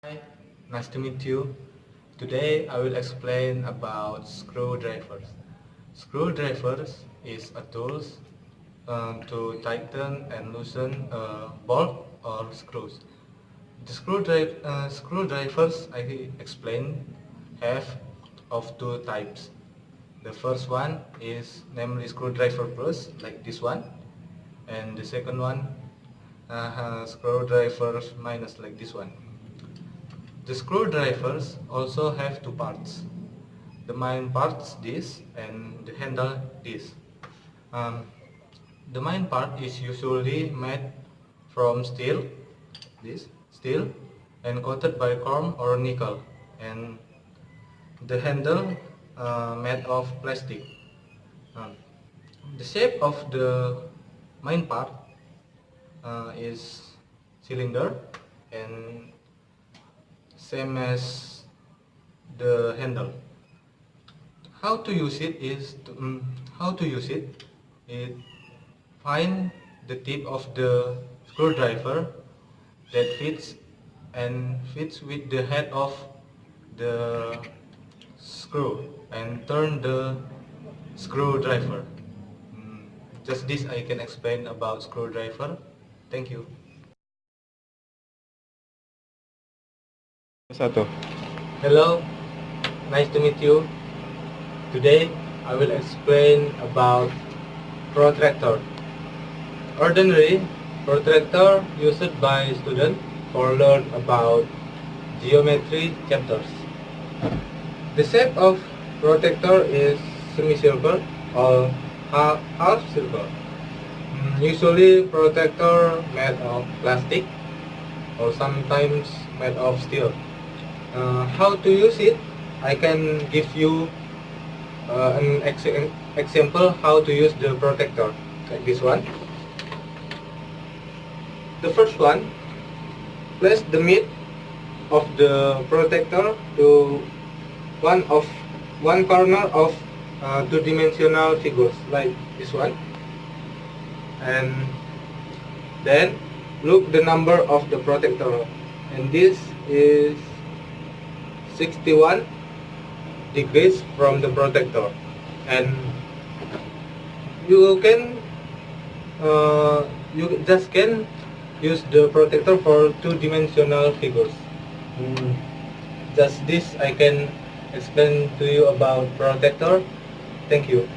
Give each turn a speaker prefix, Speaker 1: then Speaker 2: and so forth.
Speaker 1: Hi, nice to meet you. Today I will explain about screwdrivers. Screwdrivers is a tool to tighten and loosen a bolt or screws. The screwdrivers I explained have of two types. The first one is namely screwdriver plus, like this one, and the second one screwdriver minus, like this one. The screwdrivers also have two parts. The main parts this and the handle this. Um, the main part is usually made from steel, this steel, and coated by chrome or nickel, and the handle made of plastic. Um, the shape of the main part is cylinder and same as the handle. How to use it is it find the tip of the screwdriver that fits with the head of the screw and turn the screwdriver. Just this I can explain about screwdriver. Thank you.
Speaker 2: Satu.
Speaker 1: Hello, nice to meet you. Today I will explain about protractor. Ordinary protractor used by students for learn about geometry chapters. The shape of protractor is semicircle or half circle. Usually protractor made of plastic or sometimes made of steel. How to use it? I can give you an example how to use the protector, like this one. The first one, place the mid of the protector to one corner of two-dimensional figures, like this one, and then look the number of the protector, and this is 61 degrees from the protector, and you can you just can use the protector for two-dimensional figures. Just this I can explain to you about protector. Thank you.